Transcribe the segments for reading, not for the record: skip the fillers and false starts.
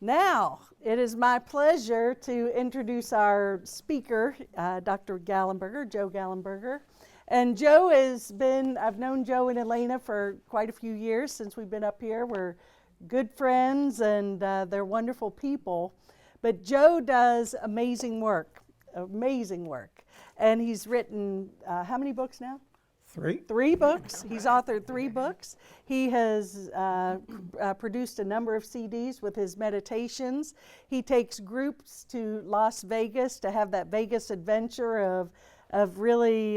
Now, it is my pleasure to introduce our speaker, Dr. Gallenberger, Joe Gallenberger. And Joe I've known Joe and Elena for quite a few years since we've been up here. We're good friends and they're wonderful people. But Joe does amazing work. And he's written, how many books now? Three books. He's authored 3 books. He has produced a number of CDs with his meditations. He takes groups to Las Vegas to have that Vegas adventure of really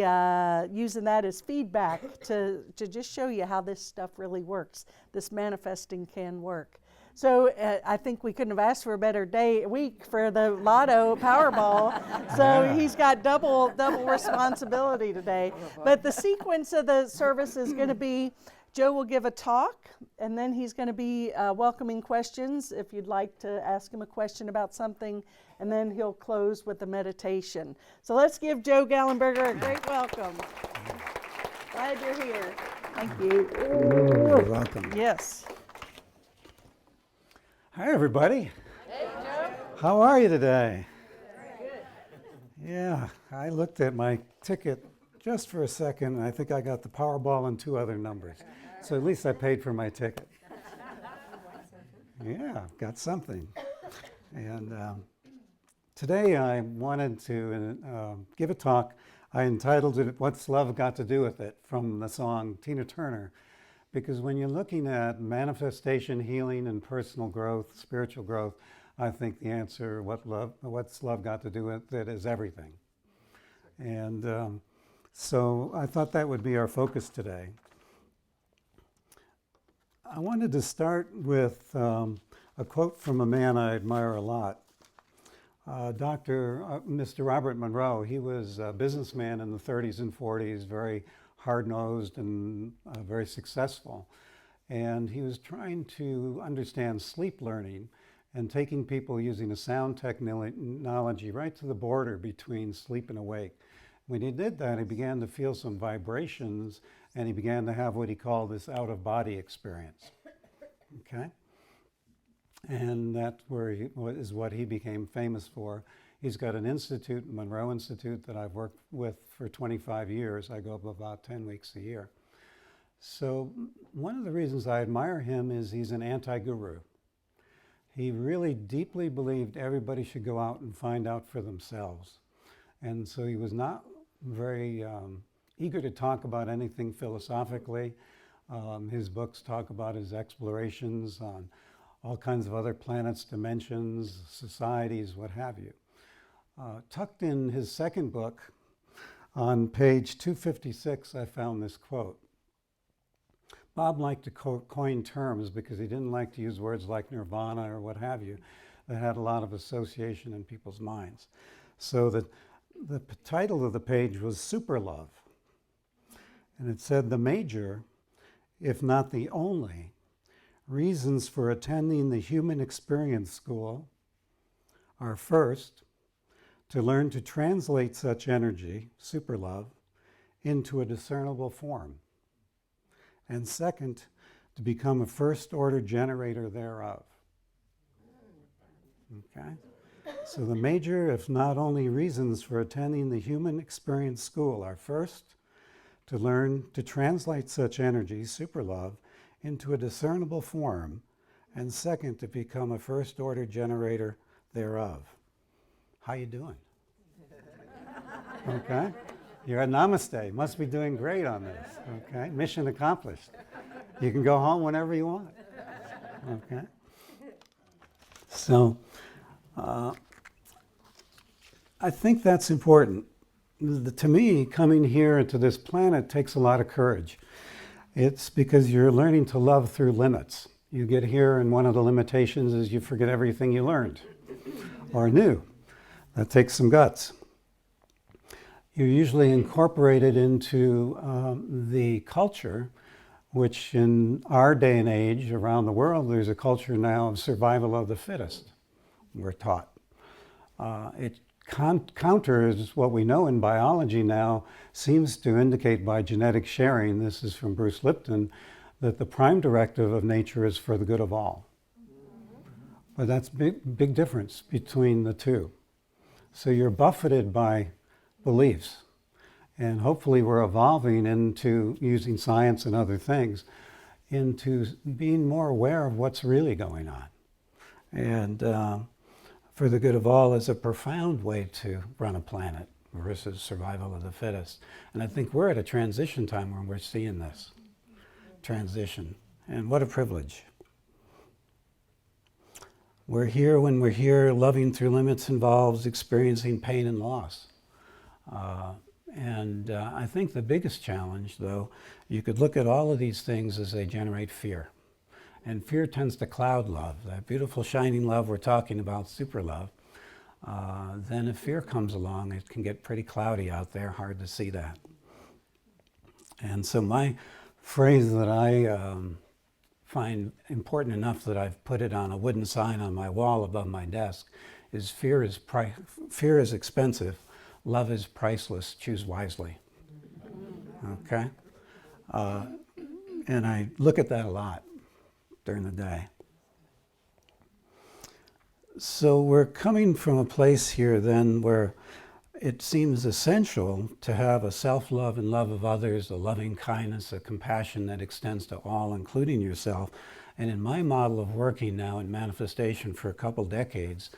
using that as feedback to just show you how this stuff really works. This manifesting can work. So I think we couldn't have asked for a better week for the Lotto Powerball. So he's got double responsibility today. But the sequence of the service is going to be, Joe will give a talk, and then he's going to be welcoming questions if you'd like to ask him a question about something, and then he'll close with a meditation. So let's give Joe Gallenberger a great welcome. Glad you're here. Thank you. You're welcome. Yes. Hi, everybody. Hey, Joe. How are you today? Very good. Yeah, I looked at my ticket just for a second, and I think I got the Powerball and 2 other numbers. So at least I paid for my ticket. Yeah, got something. And today I wanted to give a talk. I entitled it, "What's Love Got to Do with It?" from the song Tina Turner. Because when you're looking at manifestation, healing, and personal growth, spiritual growth, I think the answer, what's love got to do with it, is everything. And so I thought that would be our focus today. I wanted to start with a quote from a man I admire a lot. Mr. Robert Monroe. He was a businessman in the 30s and 40s, very hard-nosed and very successful. And he was trying to understand sleep learning and taking people using a sound technology right to the border between sleep and awake. When he did that, he began to feel some vibrations, and he began to have what he called this out-of-body experience. Okay? And that's is what he became famous for. He's got an institute, Monroe Institute, that I've worked with for 25 years. I go up about 10 weeks a year. So one of the reasons I admire him is he's an anti-guru. He really deeply believed everybody should go out and find out for themselves. And so he was not very eager to talk about anything philosophically. His books talk about his explorations on all kinds of other planets, dimensions, societies, what have you. Tucked in his second book, on page 256, I found this quote. Bob liked to coin terms because he didn't like to use words like nirvana or what have you that had a lot of association in people's minds. So the title of the page was Super Love. And it said, "The major, if not the only, reasons for attending the Human Experience School are first, to learn to translate such energy, super love, into a discernible form. And second, to become a first-order generator thereof." Okay? So the major, if not only, reasons for attending the Human Experience School are first, to learn to translate such energy, super love, into a discernible form, and second, to become a first-order generator thereof. How you doing? Okay. You're at Namaste. Must be doing great on this. Okay. Mission accomplished. You can go home whenever you want. Okay. So I think that's important. To me, coming here to this planet takes a lot of courage. It's because you're learning to love through limits. You get here, and one of the limitations is you forget everything you learned or knew. That takes some guts. You're usually incorporated into the culture, which in our day and age around the world, there's a culture now of survival of the fittest, we're taught. It counters what we know in biology now, seems to indicate by genetic sharing, this is from Bruce Lipton, that the prime directive of nature is for the good of all. But that's big difference between the two. So you're buffeted by beliefs. And hopefully we're evolving into using science and other things into being more aware of what's really going on. And for the good of all is a profound way to run a planet versus survival of the fittest. And I think we're at a transition time when we're seeing this transition. And what a privilege. We're here when we're here. Loving through limits involves experiencing pain and loss. And I think the biggest challenge, though, you could look at all of these things as they generate fear. And fear tends to cloud love, that beautiful shining love we're talking about, super love. Then if fear comes along, it can get pretty cloudy out there, hard to see that. And so my phrase that I find important enough that I've put it on a wooden sign on my wall above my desk is fear is expensive, love is priceless, choose wisely. Okay? And I look at that a lot during the day. So we're coming from a place here then where it seems essential to have a self-love and love of others, a loving kindness, a compassion that extends to all, including yourself. And in my model of working now in manifestation for a couple decades,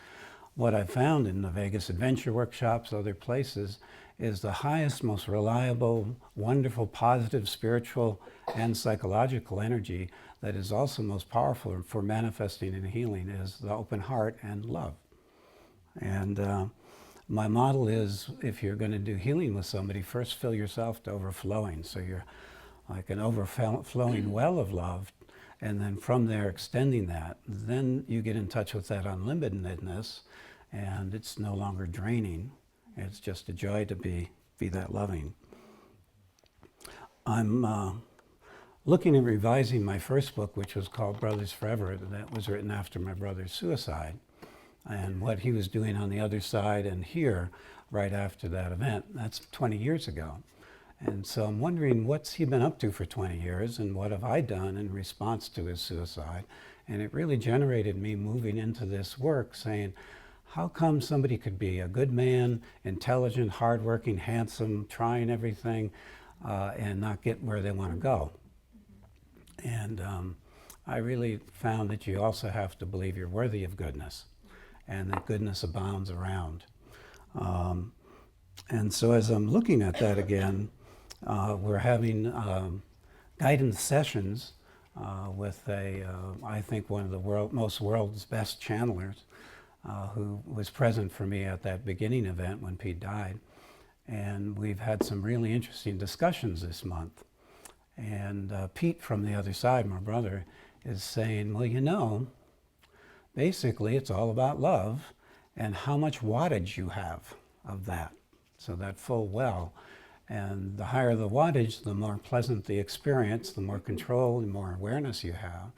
what I've found in the Vegas Adventure Workshops, other places, is the highest, most reliable, wonderful, positive, spiritual, and psychological energy that is also most powerful for manifesting and healing is the open heart and love. And my model is, if you're going to do healing with somebody, first fill yourself to overflowing. So you're like an overflowing well of love, and then from there extending that. Then you get in touch with that unlimitedness, and it's no longer draining. It's just a joy to be that loving. I'm looking at revising my first book, which was called Brothers Forever, that was written after my brother's suicide, and what he was doing on the other side and here right after that event. That's 20 years ago. And so I'm wondering what's he been up to for 20 years and what have I done in response to his suicide? And it really generated me moving into this work saying, how come somebody could be a good man, intelligent, hardworking, handsome, trying everything, and not get where they want to go? And I really found that you also have to believe you're worthy of goodness, and that goodness abounds around. And so as I'm looking at that again, we're having guidance sessions with I think one of the world's best channelers, who was present for me at that beginning event when Pete died. And we've had some really interesting discussions this month. And Pete from the other side, my brother, is saying, well, you know, basically it's all about love and how much wattage you have of that. So that full well. And the higher the wattage, the more pleasant the experience, the more control, the more awareness you have.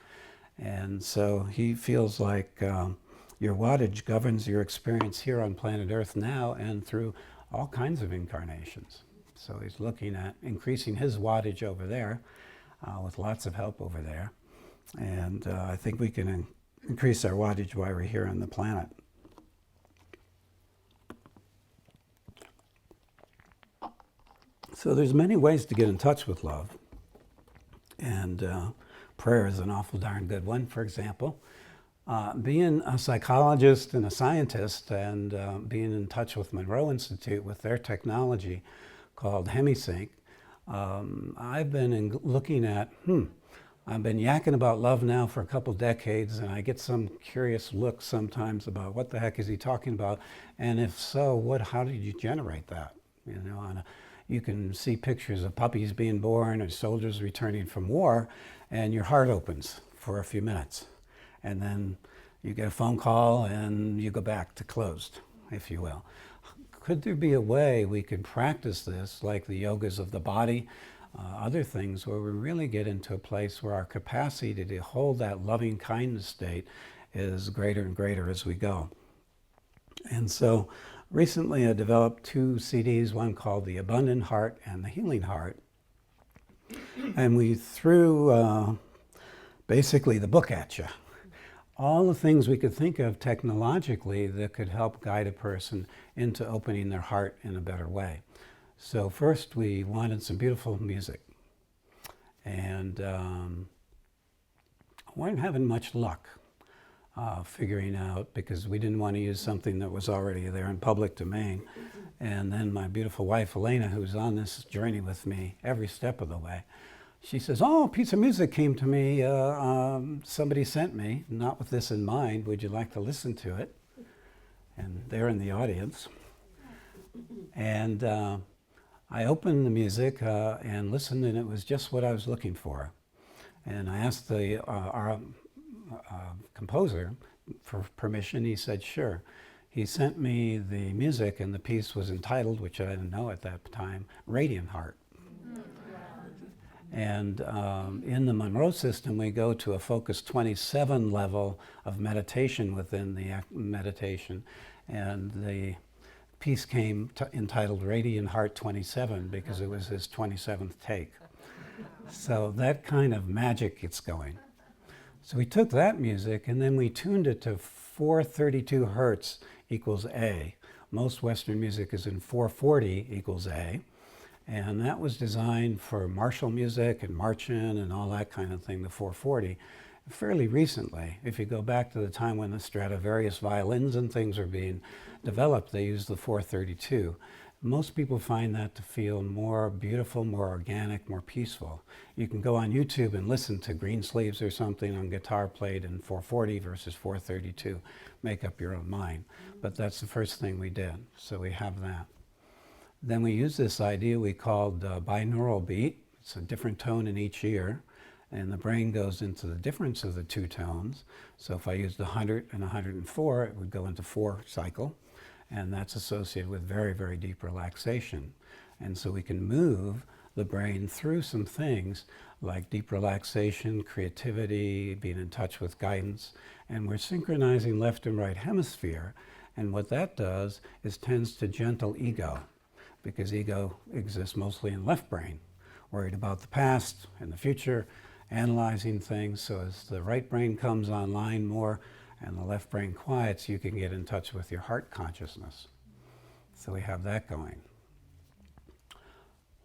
And so he feels like your wattage governs your experience here on planet Earth now and through all kinds of incarnations. So he's looking at increasing his wattage over there with lots of help over there. And I think we can increase our wattage while we're here on the planet. So there's many ways to get in touch with love. And prayer is an awful darn good one, for example. Being a psychologist and a scientist and being in touch with Monroe Institute with their technology called HemiSync, I've been looking at, I've been yakking about love now for a couple decades, and I get some curious looks sometimes about what the heck is he talking about, and if so, how did you generate that? You know, you can see pictures of puppies being born or soldiers returning from war, and your heart opens for a few minutes. And then you get a phone call and you go back to closed, if you will. Could there be a way we could practice this, like the yogas of the body, other things, where we really get into a place where our capacity to hold that loving kindness state is greater and greater as we go? And so recently I developed 2 CDs, one called The Abundant Heart and The Healing Heart. And we threw basically the book at you. all the things we could think of technologically that could help guide a person into opening their heart in a better way. So first we wanted some beautiful music, and weren't having much luck figuring out, because we didn't want to use something that was already there in public domain. And then my beautiful wife Elena, who's on this journey with me every step of the way, she says, "Oh, a piece of music came to me, somebody sent me, not with this in mind, would you like to listen to it?" And they're in the audience. And I opened the music and listened, and it was just what I was looking for. And I asked our composer for permission. He said, sure. He sent me the music, and the piece was entitled, which I didn't know at that time, Radiant Heart. And in the Monroe system, we go to a Focus 27 level of meditation within the meditation. And the piece came entitled Radiant Heart 27 because it was his 27th take. So that kind of magic gets going. So we took that music and then we tuned it to 432 hertz equals A. Most Western music is in 440 equals A. And that was designed for martial music and marching and all that kind of thing, the 440, fairly recently. If you go back to the time when the Stradivarius violins and things were being developed, they used the 432. Most people find that to feel more beautiful, more organic, more peaceful. You can go on YouTube and listen to Greensleeves or something on guitar played in 440 versus 432. Make up your own mind. But that's the first thing we did, so we have that. Then we use this idea we called Binaural Beat. It's a different tone in each ear, and the brain goes into the difference of the two tones. So if I used 100 and 104, it would go into 4 cycle, and that's associated with very, very deep relaxation. And so we can move the brain through some things like deep relaxation, creativity, being in touch with guidance, and we're synchronizing left and right hemisphere. And what that does is tends to gentle ego, because ego exists mostly in left brain, worried about the past and the future, analyzing things. So as the right brain comes online more and the left brain quiets, you can get in touch with your heart consciousness. So we have that going.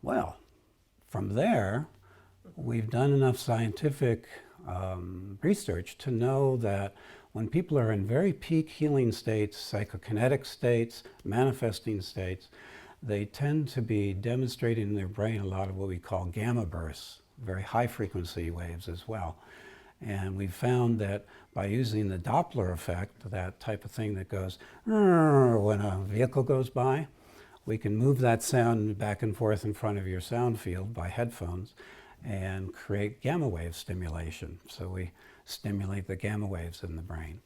Well, from there, we've done enough scientific research to know that when people are in very peak healing states, psychokinetic states, manifesting states, they tend to be demonstrating in their brain a lot of what we call gamma bursts, very high frequency waves as well. And we've found that by using the Doppler effect, that type of thing that goes when a vehicle goes by, we can move that sound back and forth in front of your sound field by headphones and create gamma wave stimulation. So we stimulate the gamma waves in the brain.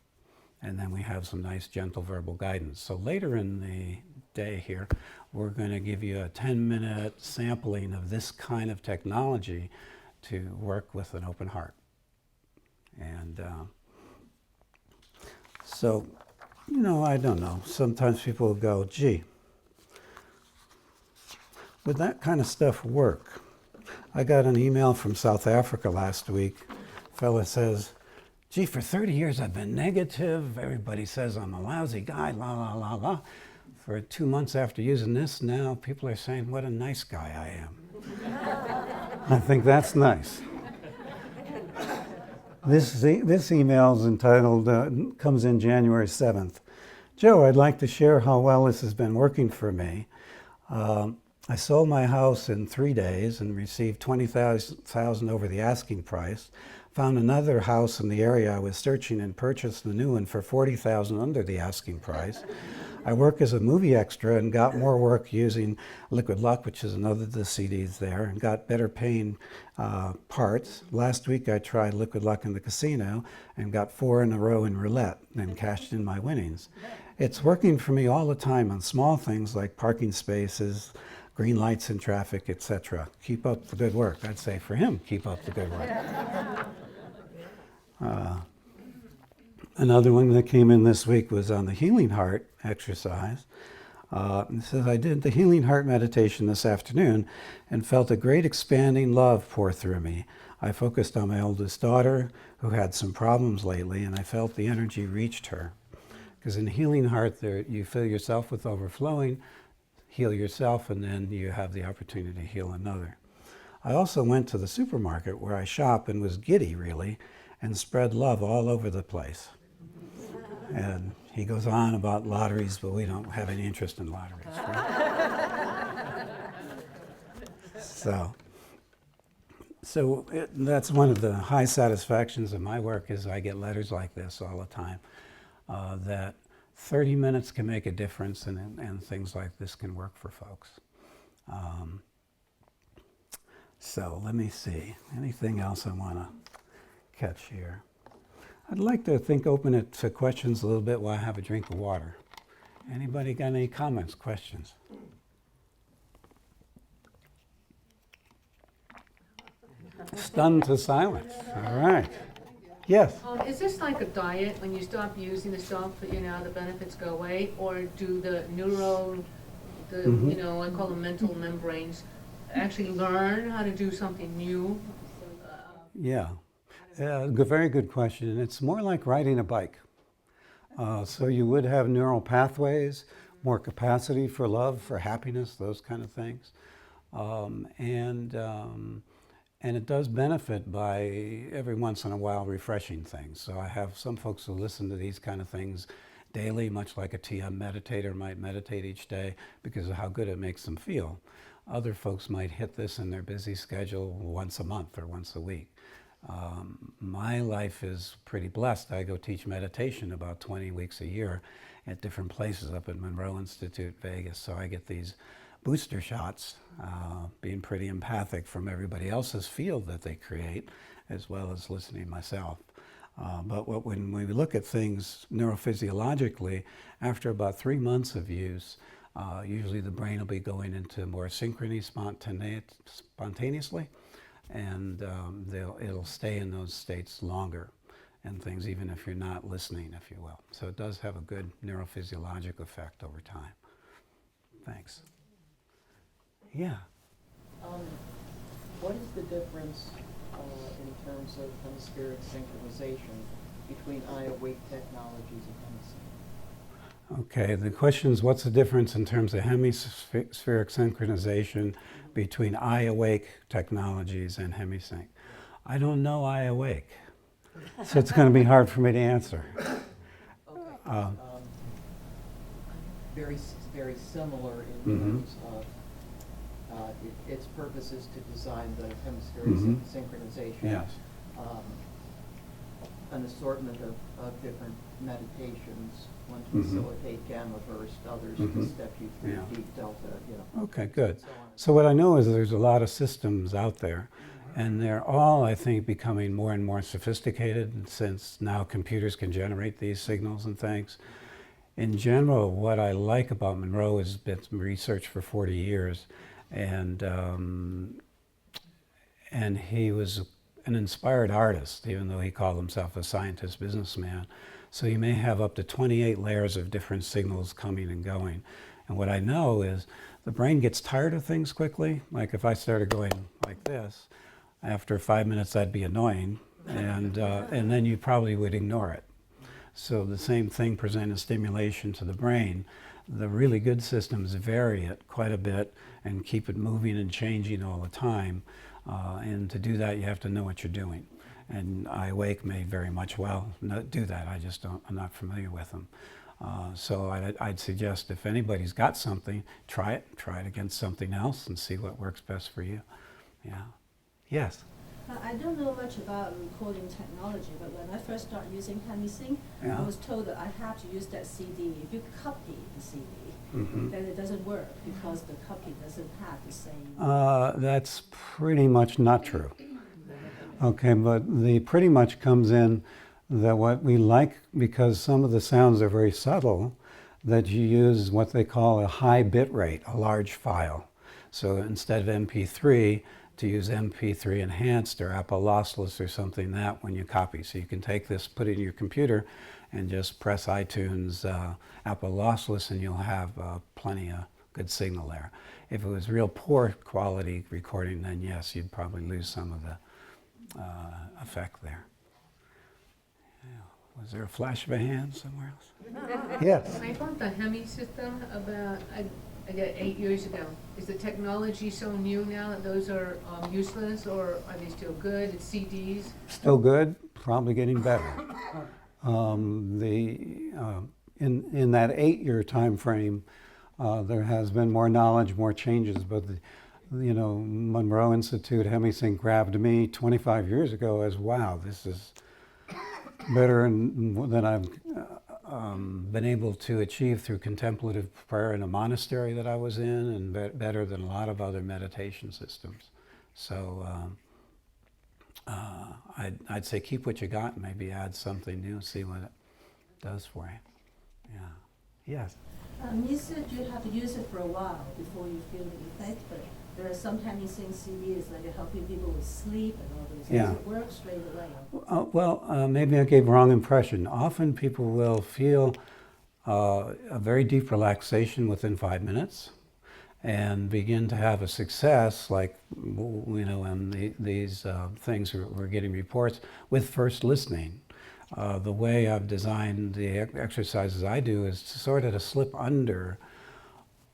And then we have some nice gentle verbal guidance. So later in the day here, we're going to give you a 10-minute sampling of this kind of technology to work with an open heart. And so, you know, I don't know. Sometimes people will go, gee, would that kind of stuff work? I got an email from South Africa last week. A fella says, gee, for 30 years I've been negative. Everybody says I'm a lousy guy, la, la, la, la. For 2 months after using this, now people are saying what a nice guy I am. I think that's nice. This email is entitled, comes in January 7th. Joe, I'd like to share how well this has been working for me. I sold my house in 3 days and received $20,000 over the asking price. Found another house in the area I was searching and purchased a new one for $40,000 under the asking price. I work as a movie extra and got more work using Liquid Luck, which is another of the CDs there, and got better paying parts. Last week I tried Liquid Luck in the casino and got 4 in a row in roulette and cashed in my winnings. It's working for me all the time on small things like parking spaces, green lights in traffic, etc. Keep up the good work. I'd say for him, keep up the good work. Another one that came in this week was on the Healing Heart exercise. It says, I did the Healing Heart meditation this afternoon and felt a great expanding love pour through me. I focused on my oldest daughter, who had some problems lately, and I felt the energy reached her. Because in Healing Heart, there, you fill yourself with overflowing, heal yourself, and then you have the opportunity to heal another. I also went to the supermarket where I shop and was giddy, really, and spread love all over the place. And he goes on about lotteries, but we don't have any interest in lotteries. Right? So that's one of the high satisfactions of my work is I get letters like this all the time, that 30 minutes can make a difference and things like this can work for folks. So let me see, anything else I want to catch here? I'd like to open it to questions a little bit while I have a drink of water. Anybody got any comments, questions? Stunned to silence. All right. Yes? Is this like a diet? When you stop using the stuff, the benefits go away? Or do the neural, I call them mental membranes, actually learn how to do something new? Yeah. Very good question. It's more like riding a bike. So you would have neural pathways, more capacity for love, for happiness, those kind of things. And it does benefit by every once in a while refreshing things. So I have some folks who listen to these kind of things daily, much like a TM meditator might meditate each day because of how good it makes them feel. Other folks might hit this in their busy schedule once a month or once a week. My life is pretty blessed. I go teach meditation about 20 weeks a year at different places up at Monroe Institute, Vegas. So I get these booster shots, being pretty empathic from everybody else's field that they create, as well as listening myself. But when we look at things neurophysiologically, after about 3 months of use, usually the brain will be going into more synchrony spontaneously, and it'll stay in those states longer and things, even if you're not listening, if you will. So it does have a good neurophysiologic effect over time. Thanks. Yeah. What is the difference in terms of hemispheric synchronization between eye-awake technologies and hemisync? Okay, the question is, what's the difference in terms of hemispheric synchronization between eye-awake technologies and hemisync? I don't know eye-awake, so it's going to be hard for me to answer. Okay. Very similar in terms of its purpose is to design the hemispheric synchronization. Yes. An assortment of different meditations, one to facilitate gamma burst, others to step you through deep delta, Okay, good. so on. So what I know is there's a lot of systems out there, and they're all, I think, becoming more and more sophisticated since now computers can generate these signals and things. In general, what I like about Monroe is been research for 40 years, and he was an inspired artist, even though he called himself a scientist businessman. So you may have up to 28 layers of different signals coming and going. And what I know is the brain gets tired of things quickly. Like if I started going like this, after 5 minutes that'd be annoying, and then you probably would ignore it. So the same thing presenting stimulation to the brain. The really good systems vary it quite a bit and keep it moving and changing all the time. And to do that, you have to know what you're doing. And iWake may very much well do that. I'm not familiar with them. So I'd suggest if anybody's got something, try it against something else and see what works best for you. Yeah. Yes? I don't know much about recording technology, but when I first started using HemiSync, I was told that I have to use that CD. If you copy the CD, then it doesn't work because the copy doesn't have the same. That's pretty much not true. Okay, but the pretty much comes in that what we like, because some of the sounds are very subtle, that you use what they call a high bit rate, a large file. So instead of MP3, to use MP3 enhanced or Apple lossless or something that when you copy. So you can take this, put it in your computer, and just press iTunes Apple lossless, and you'll have plenty of good signal there. If it was real poor quality recording, then yes, you'd probably lose some of the effect there. Was there a flash of a hand somewhere else? Yes. I bought the Hemi system about, I got 8 years ago. Is the technology so new now that those are useless, or are they still good? It's CDs? Still good, probably getting better. In that 8-year time frame, there has been more knowledge, more changes, but Monroe Institute HemiSync grabbed me 25 years ago as, wow, this is better than I've been able to achieve through contemplative prayer in a monastery that I was in, and better than a lot of other meditation systems. So I'd say keep what you got and maybe add something new, see what it does for you. Yeah. Yes. You said you have to use it for a while before you feel the effect, but there are some HemiSync CDs like helping people with sleep and all those things. Yeah. It works straight away. Well, maybe I gave a wrong impression. Often people will feel a very deep relaxation within 5 minutes and begin to have a success, like, and these things we're getting reports with first listening. The way I've designed the exercises I do is sort of to slip under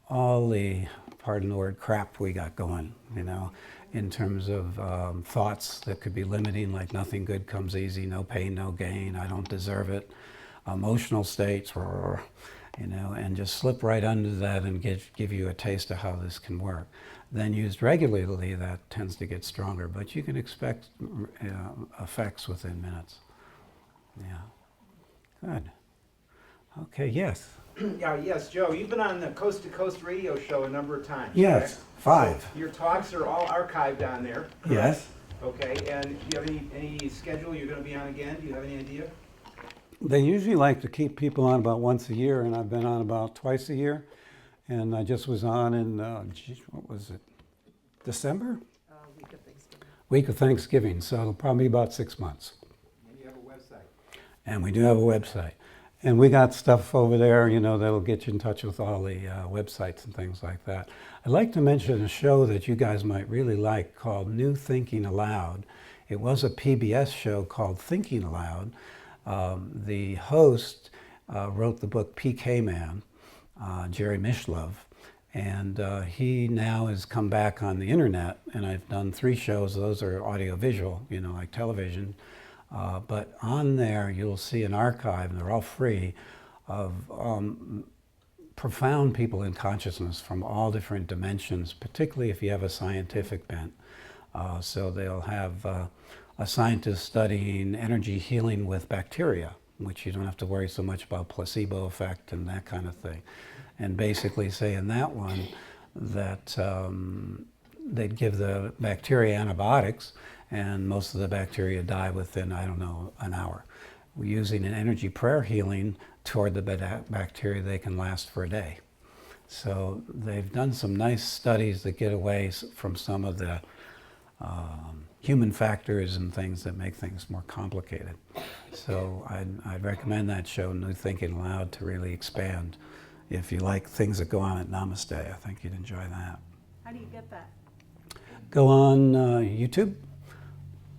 all the, pardon the word, crap we got going, in terms of thoughts that could be limiting, like nothing good comes easy, no pain, no gain, I don't deserve it, emotional states, and just slip right under that and give you a taste of how this can work. Then used regularly, that tends to get stronger, but you can expect effects within minutes. Yeah. Good. Okay, yes. Yes, Joe, you've been on the Coast to Coast radio show a number of times. Yes, correct? 5. So your talks are all archived on there. Correct? Yes. Okay, and do you have any schedule you're going to be on again? Do you have any idea? They usually like to keep people on about once a year, and I've been on about twice a year. And I just was on in, what was it, December? Week of Thanksgiving. Week of Thanksgiving, so it'll probably be about 6 months. And you have a website. And we do have a website. And we got stuff over there, that'll get you in touch with all the websites and things like that. I'd like to mention a show that you guys might really like called New Thinking Aloud. It was a PBS show called Thinking Aloud. The host wrote the book PK Man, Jerry Mishlove, and he now has come back on the internet, and I've done 3 shows. Those are audio-visual, like television. But on there, you'll see an archive, and they're all free, of profound people in consciousness from all different dimensions, particularly if you have a scientific bent. So they'll have a scientist studying energy healing with bacteria, which you don't have to worry so much about placebo effect and that kind of thing. And basically say in that one that they'd give the bacteria antibiotics, and most of the bacteria die within, an hour. We're using an energy prayer healing toward the bacteria, they can last for a day. So they've done some nice studies that get away from some of the human factors and things that make things more complicated. So I'd recommend that show, New Thinking Aloud, to really expand. If you like things that go on at Namaste, I think you'd enjoy that. How do you get that? Go on YouTube,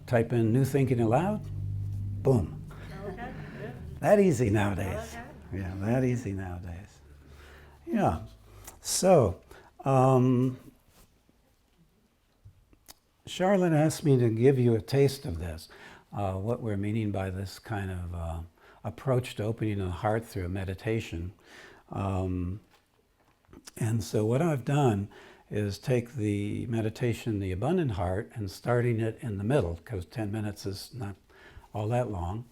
type in New Thinking Aloud, boom. Okay, good. That easy nowadays. Okay. Yeah, that easy nowadays. Yeah, so Charlotte asked me to give you a taste of this, what we're meaning by this kind of approach to opening the heart through a meditation. And so what I've done is take the meditation, the abundant heart, and starting it in the middle, because 10 minutes is not all that long.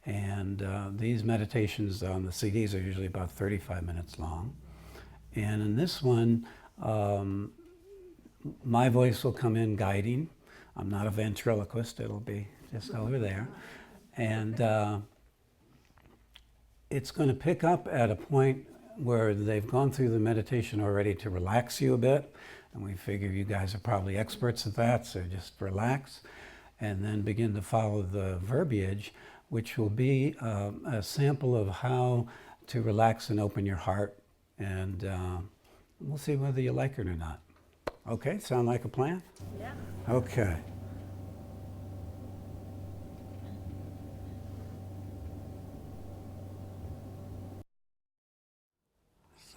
And these meditations on the CDs are usually about 35 minutes long. And in this one, my voice will come in guiding. I'm not a ventriloquist, it'll be just over there. And it's going to pick up at a point where they've gone through the meditation already to relax you a bit. And we figure you guys are probably experts at that, so just relax. And then begin to follow the verbiage, which will be a sample of how to relax and open your heart. And we'll see whether you like it or not. Okay, sound like a plan? Yeah. Okay.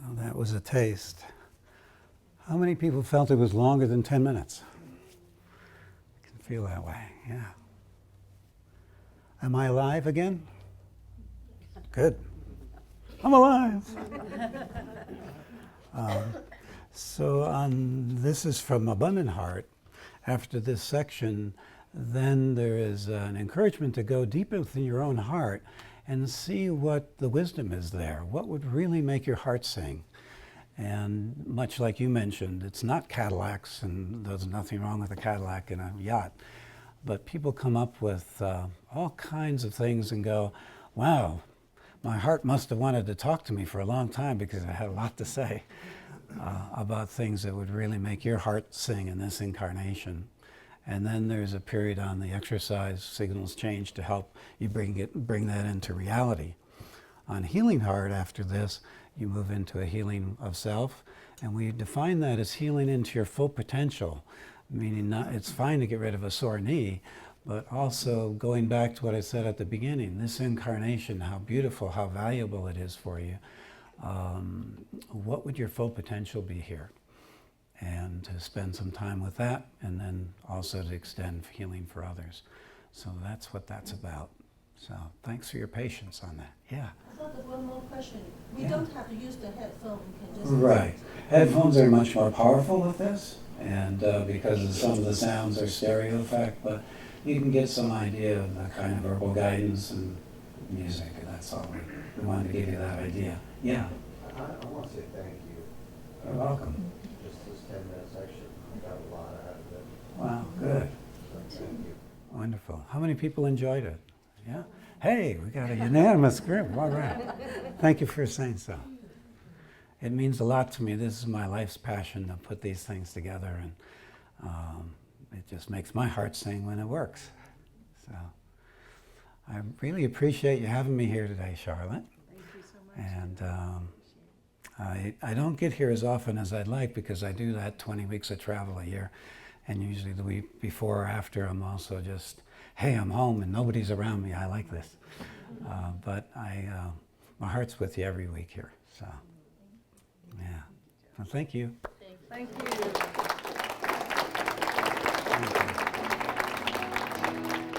So that was a taste. How many people felt it was longer than 10 minutes? I can feel that way, yeah. Am I alive again? Good. I'm alive. This is from Abundant Heart. After this section, then there is an encouragement to go deeper within your own heart and see what the wisdom is there. What would really make your heart sing? And much like you mentioned, it's not Cadillacs, and there's nothing wrong with a Cadillac and a yacht. But people come up with all kinds of things and go, wow, my heart must have wanted to talk to me for a long time because I had a lot to say about things that would really make your heart sing in this incarnation. And then there's a period on the exercise signals change to help you bring that into reality. On Healing Heart, after this, you move into a healing of self, and we define that as healing into your full potential, meaning it's fine to get rid of a sore knee, but also going back to what I said at the beginning, this incarnation, how beautiful, how valuable it is for you. What would your full potential be here? And to spend some time with that, and then also to extend healing for others. So that's what that's about. So thanks for your patience on that. Yeah. I thought of one more question. We Yeah. don't have to use the headphone, we can just... Right. Headphones are much more powerful with this, and because of some of the sounds are stereo effect, but you can get some idea of the kind of verbal guidance and music, and that's all we wanted to give you that idea. Yeah. I want to say thank you. You're welcome. Just this 10 minutes, actually, I got a lot out of it. Wow, good. So thank you. Wonderful. How many people enjoyed it? Yeah? Hey, we got a unanimous group. All right. Thank you for saying so. It means a lot to me. This is my life's passion to put these things together, and it just makes my heart sing when it works. So I really appreciate you having me here today, Charlotte. Thank you so much. And I don't get here as often as I'd like because I do that 20 weeks of travel a year. And usually the week before or after, I'm also just, hey, I'm home and nobody's around me. I like this. But my heart's with you every week here. So, yeah. Well, thank you. Thank you. Thank you.